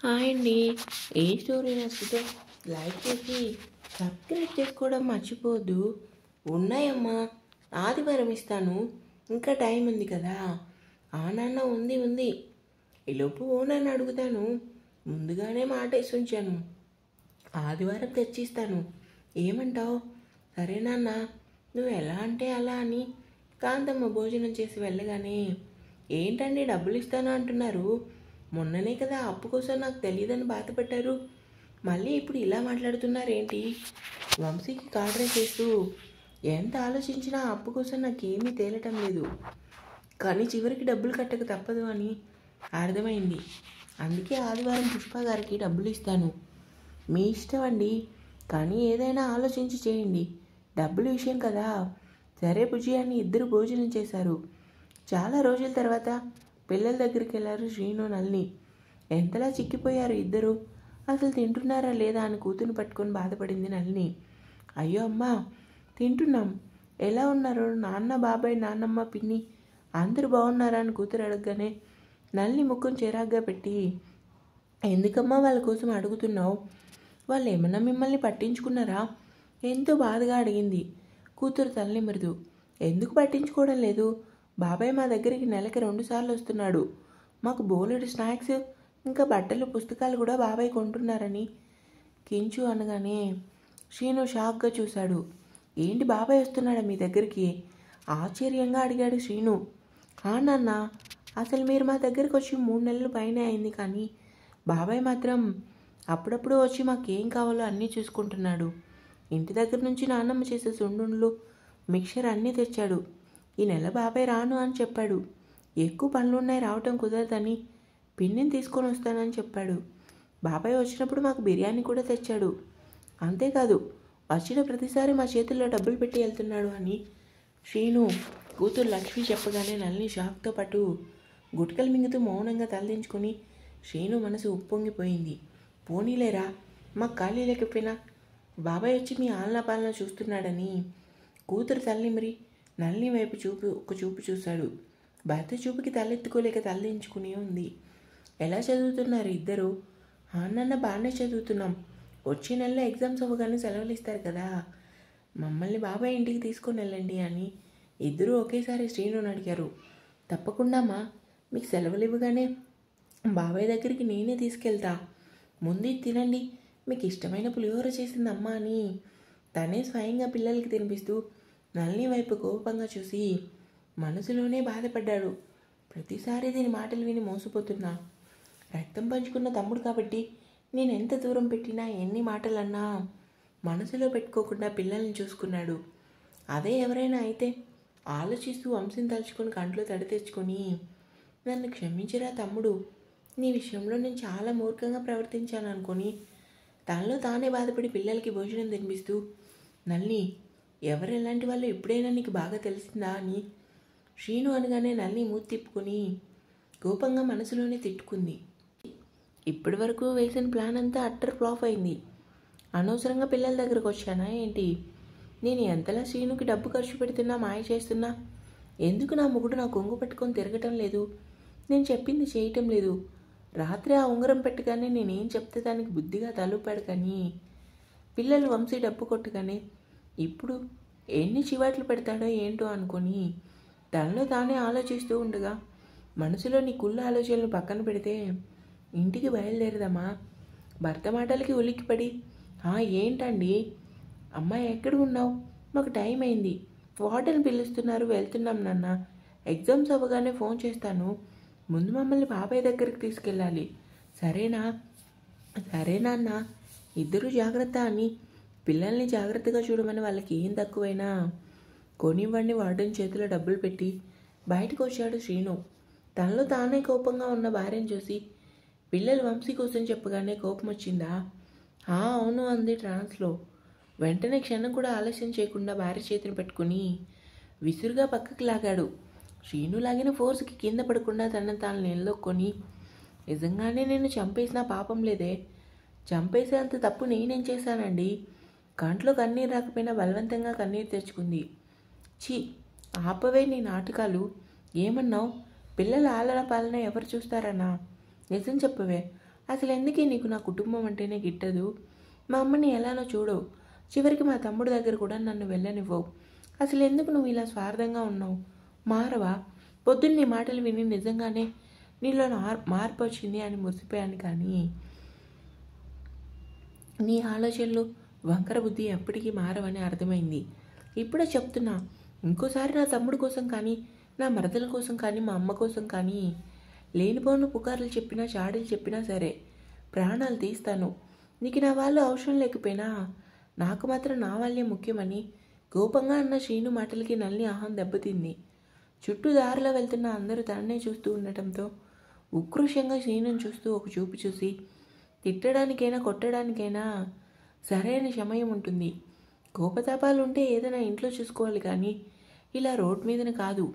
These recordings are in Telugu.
హాయ్ అండి. ఏ స్టోరీ నచ్చితే లైక్ చేసి సబ్స్క్రైబ్ చేసుకోవడం మర్చిపోవద్దు. ఉన్నాయమ్మా, ఆదివారం ఇస్తాను, ఇంకా టైం ఉంది కదా. నాన్న ఉంది. ఈలోపు ఓనర్ని అడుగుతాను. ముందుగానే మాటేసి ఉంచాను, ఆదివారం తెచ్చిస్తాను. ఏమంటావు? సరే నాన్న, నువ్వు ఎలా అంటే అలా అని కాంతమ్మ భోజనం చేసి వెళ్ళగానే, ఏంటండి డబ్బులు ఇస్తాను అంటున్నారు? మొన్ననే కదా అప్పు కోసం నాకు తెలియదని బాధపడ్డారు, మళ్ళీ ఇప్పుడు ఇలా మాట్లాడుతున్నారేంటి? వంశీకి కాడ్రే చేస్తూ, ఎంత ఆలోచించినా అప్పు కోసం నాకేమీ తేలటం లేదు, కానీ చివరికి డబ్బులు కట్టక తప్పదు అని అర్థమైంది. అందుకే ఆదివారం పుష్ప గారికి డబ్బులు ఇస్తాను. మీ ఇష్టం అండి, కానీ ఏదైనా ఆలోచించి చేయండి. డబ్బుల విషయం కదా. సరే బుజ్జి అని ఇద్దరు భోజనం చేశారు. చాలా రోజుల తర్వాత పిల్లల దగ్గరికి వెళ్ళారు శ్రీను, నల్ని. ఎంతలా చిక్కిపోయారు ఇద్దరు. అసలు తింటున్నారా లేదా అని కూతురు పట్టుకొని బాధపడింది నల్ని. అయ్యో అమ్మా, తింటున్నాం. ఎలా ఉన్నారు నాన్న, బాబాయ్, నాన్నమ్మ, పిన్ని అందరూ బాగున్నారా అని కూతురు అడగగానే నల్ని ముఖం చిరాగ్గా పెట్టి, ఎందుకమ్మా వాళ్ళ కోసం అడుగుతున్నావు? వాళ్ళు ఏమన్నా మిమ్మల్ని పట్టించుకున్నారా? ఎంతో బాధగా అడిగింది. కూతురు తలనిమరుదు. ఎందుకు పట్టించుకోవడం లేదు? బాబాయ్ మా దగ్గరికి నెలకి 2 సార్లు వస్తున్నాడు. మాకు బోలెడు స్నాక్స్, ఇంకా బట్టలు, పుస్తకాలు కూడా బాబాయ్ కొంటున్నారని కించు అనగానే శ్రీను షాక్గా చూశాడు. ఏంటి బాబాయ్ వస్తున్నాడా మీ దగ్గరికి? ఆశ్చర్యంగా అడిగాడు శ్రీను. నాన్న, అసలు మీరు మా దగ్గరికి వచ్చి 3 నెలలు పైన అయింది, కానీ బాబాయ్ మాత్రం అప్పుడప్పుడు వచ్చి మాకేం కావాలో అన్నీ చూసుకుంటున్నాడు. ఇంటి దగ్గర నుంచి నాన్నమ్మ చేసే సుండుండ్లు, మిక్చర్ అన్నీ తెచ్చాడు. ఈ నెల బాబాయ్ రాను అని చెప్పాడు. ఎక్కువ పనులున్నాయి, రావటం కుదరదని పిన్నిని తీసుకొని వస్తానని చెప్పాడు. బాబాయ్ వచ్చినప్పుడు మాకు బిర్యానీ కూడా తెచ్చాడు. అంతేకాదు, వచ్చిన ప్రతిసారి మా చేతుల్లో డబ్బులు పెట్టి వెళ్తున్నాడు అని శ్రీను కూతురు లక్ష్మి చెప్పగానే నల్ని షాక్తో పాటు గుట్కలు మింగుతూ మౌనంగా తలదించుకొని శ్రీను మనసు ఉప్పొంగిపోయింది. పోనీలేరా, మాకు ఖాళీ లేకపోయినా బాబాయ్ వచ్చి మీ ఆలనా పాలన చూస్తున్నాడని కూతురు తల్లిమరి నల్ని వైపు ఒక చూపు చూశాడు. భర్త చూపుకి తలెత్తుకోలేక తలదించుకుని ఉంది. ఎలా చదువుతున్నారు ఇద్దరు? నాన్న బాగానే చదువుతున్నాం. వచ్చే నెలలో ఎగ్జామ్స్ అవ్వగానే సెలవులు ఇస్తారు కదా, మమ్మల్ని బాబాయ్ ఇంటికి తీసుకొని వెళ్ళండి అని ఇద్దరూ ఒకేసారి శ్రీనుని అడిగారు. తప్పకుండా అమ్మా, మీకు సెలవులు ఇవ్వగానే బాబాయ్ దగ్గరికి నేనే తీసుకెళ్తా. ముందు తినండి, మీకు ఇష్టమైన పులిహోర చేసిందమ్మా అని తనే స్వయంగా పిల్లలకి తినిపిస్తూ నల్ని వైపు కోపంగా చూసి మనసులోనే బాధపడ్డాడు. ప్రతిసారి దీని మాటలు విని మోసపోతున్నా. రక్తం పంచుకున్న తమ్ముడు కాబట్టి నేను ఎంత దూరం పెట్టినా, ఎన్ని మాటలన్నా మనసులో పెట్టుకోకుండా పిల్లల్ని చూసుకున్నాడు. అదే ఎవరైనా అయితే ఆలోచిస్తూ వంశం తలుచుకొని కంట్లో తడి తెచ్చుకొని, నన్ను క్షమించరా తమ్ముడు, నీ విషయంలో నేను చాలా మూర్ఖంగా ప్రవర్తించాను అనుకొని తనలో తానే బాధపడి పిల్లలకి భోజనం తినిపిస్తూ, నల్ని ఎవరు ఎలాంటి వాళ్ళు ఎప్పుడైనా నీకు బాగా తెలిసిందా అని శ్రీను అనగానే నల్ని మూతి తిప్పుకొని కోపంగా మనసులోనే తిట్టుకుంది. ఇప్పటి వరకు వేసిన ప్లాన్ అంతా అట్టర్ ఫ్లాప్ అయింది. అనవసరంగా పిల్లల దగ్గరకు వచ్చానా ఏంటి? నేను ఎంతలా శ్రీనుకి డబ్బు ఖర్చు పెడుతున్నా, మాయ చేస్తున్నా, ఎందుకు నా మొగుడు నా కొంగు పట్టుకొని తిరగటం లేదు? నేను చెప్పింది చేయటం లేదు. రాత్రి ఆ ఉంగరం పెట్టగానే నేనేం చెప్తే దానికి బుద్ధిగా తలూపాడు, కానీ పిల్లలు వంశీ డబ్బు కొట్టగానే ఇప్పుడు ఎన్ని చివాట్లు పెడతాడో ఏంటో అనుకొని తనలో తానే ఆలోచిస్తూ ఉండగా మనసులో నీ కుళ్ళ ఆలోచనలు పక్కన పెడితే ఇంటికి బయలుదేరదమ్మా. భర్త మాటలకి ఉలిక్కిపడి, ఏంటండి అమ్మాయి ఎక్కడ ఉన్నావు? మాకు టైం అయింది, వార్డెన్ పిలుస్తున్నారు, వెళ్తున్నాం నాన్న. ఎగ్జామ్స్ అవ్వగానే ఫోన్ చేస్తాను. ముందు మమ్మల్ని బాబాయ్ దగ్గరికి తీసుకెళ్ళాలి, సరేనా? సరే నాన్న, ఇద్దరూ జాగ్రత్త అని పిల్లల్ని జాగ్రత్తగా చూడమని వాళ్ళకి ఏం తక్కువైనా కొనివ్వండి వార్డెన్ చేతిలో డబ్బులు పెట్టి బయటకు వచ్చాడు శ్రీను. తనలో తానే కోపంగా ఉన్న భార్యను చూసి పిల్లలు వంశీ కోసం చెప్పగానే కోపం వచ్చిందా? అవును అంది ట్రాన్స్లో. వెంటనే క్షణం కూడా ఆలస్యం చేయకుండా భార్య చేతిని పెట్టుకుని విసురుగా పక్కకి లాగాడు. శ్రీను లాగిన ఫోర్స్కి కింద పడకుండా తనను తాను నిలదొక్కొని, నిజంగానే నేను చంపేసినా పాపం లేదే, చంపేసేంత తప్పు నేనేం చేశానండి? కంట్లో కన్నీరు రాకపోయినా బలవంతంగా కన్నీరు తెచ్చుకుంది. ఛీ, ఆపవే నీ నాటకాలు. ఏమన్నావు? పిల్లల ఆలన పాలన ఎవరు చూస్తారన్నా? నిజం చెప్పవే, అసలు ఎందుకే నీకు నా కుటుంబం అంటేనే గిట్టదు? మా అమ్మని ఎలానో చూడవు, చివరికి మా తమ్ముడి దగ్గర కూడా నన్ను వెళ్ళనివ్వవు. అసలు ఎందుకు నువ్వు ఇలా స్వార్థంగా ఉన్నావు? మారవా? పొద్దున్న నీ మాటలు విని నిజంగానే నీలో మార్పు వచ్చింది అని మురిసిపోయాను, కానీ నీ ఆలోచనలు, వంకర బుద్ధి ఎప్పటికీ మారవని అర్థమైంది. ఇప్పుడే చెప్తున్నా, ఇంకోసారి నా తమ్ముడి కోసం కానీ, నా మరదల కోసం కానీ, మా అమ్మ కోసం కానీ లేనిపోను పుకార్లు చెప్పినా, చాడీలు చెప్పినా సరే ప్రాణాలు తీస్తాను. నీకు నా వాళ్ళు అవసరం లేకపోయినా నాకు మాత్రం నా వాళ్ళే ముఖ్యమని కోపంగా అన్న శ్రీను మాటలకి నల్లి ఆహం దెబ్బతింది. చుట్టూ దారిలో వెళ్తున్న అందరూ తననే చూస్తూ ఉండటంతో ఉక్రోషంగా శ్రీనుని చూస్తూ ఒక చూపు చూసి, తిట్టడానికైనా కొట్టడానికైనా సరైన సమయం ఉంటుంది. కోపతాపాలు ఉంటే ఏదైనా ఇంట్లో చూసుకోవాలి, కానీ ఇలా రోడ్ మీదన కాదు.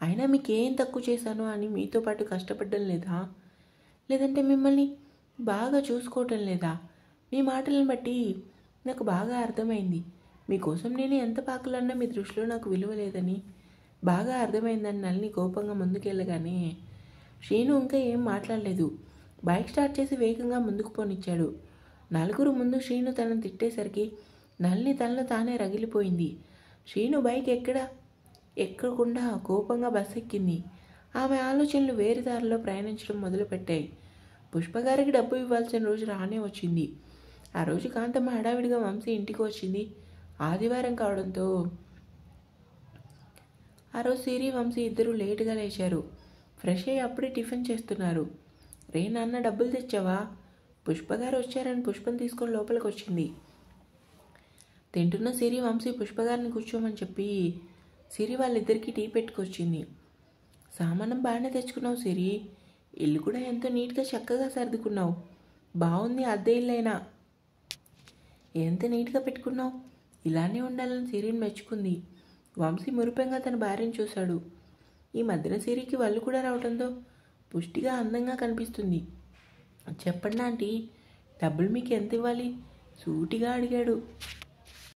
అయినా మీకేం తక్కువ చేశాను అని మీతో పాటు కష్టపడడం లేదా? లేదంటే మిమ్మల్ని బాగా చూసుకోవటం లేదా? మీ మాటలను బట్టి నాకు బాగా అర్థమైంది. మీకోసం నేను ఎంత పాకులన్నా మీ దృష్టిలో నాకు విలువ లేదని బాగా అర్థమైందని నల్ని కోపంగా ముందుకెళ్ళగానే శ్రీను ఇంకా ఏం మాట్లాడలేదు. బైక్ స్టార్ట్ చేసి వేగంగా ముందుకు పోనిచ్చాడు. నలుగురు ముందు శ్రీను తనను తిట్టేసరికి నల్ని తనలో తానే రగిలిపోయింది. శ్రీను బైక్ ఎక్కకుండా కోపంగా బస్సు ఎక్కింది. ఆమె ఆలోచనలు వేరే దారిలో ప్రయాణించడం మొదలుపెట్టాయి. పుష్పగారికి డబ్బు ఇవ్వాల్సిన రోజు రానే వచ్చింది. ఆ రోజు కాంతమ్మ హడావిడిగా వంశీ ఇంటికి వచ్చింది. ఆదివారం కావడంతో ఆ రోజు సిరి, వంశీ ఇద్దరూ లేటుగా లేచారు. ఫ్రెష్ అయ్యి అప్పుడే టిఫిన్ చేస్తున్నారు. రే నాన్న, డబ్బులు తెచ్చావా? పుష్పగారు వచ్చారని పుష్పం తీసుకొని లోపలికి వచ్చింది. తింటున్న సిరి, వంశీ పుష్పగారిని కూర్చోమని చెప్పి సిరి వాళ్ళిద్దరికీ టీ పెట్టుకొచ్చింది. సామానం బాగానే తెచ్చుకున్నావు సిరి, ఇల్లు కూడా ఎంతో నీట్గా చక్కగా సర్దుకున్నావు. బాగుంది, అద్దె ఇల్లైనా ఎంత నీట్గా పెట్టుకున్నావు. ఇలానే ఉండాలని సిరిని మెచ్చుకుంది. వంశీ మురిపెంగా తన భార్యను చూశాడు. ఈ మధ్యన సిరికి వాళ్ళు కూడా రావడంతో పుష్టిగా అందంగా కనిపిస్తుంది. చెప్పండి ఆంటీ, డబ్బులు మీకు ఎంత ఇవ్వాలి? సూటిగా అడిగాడు.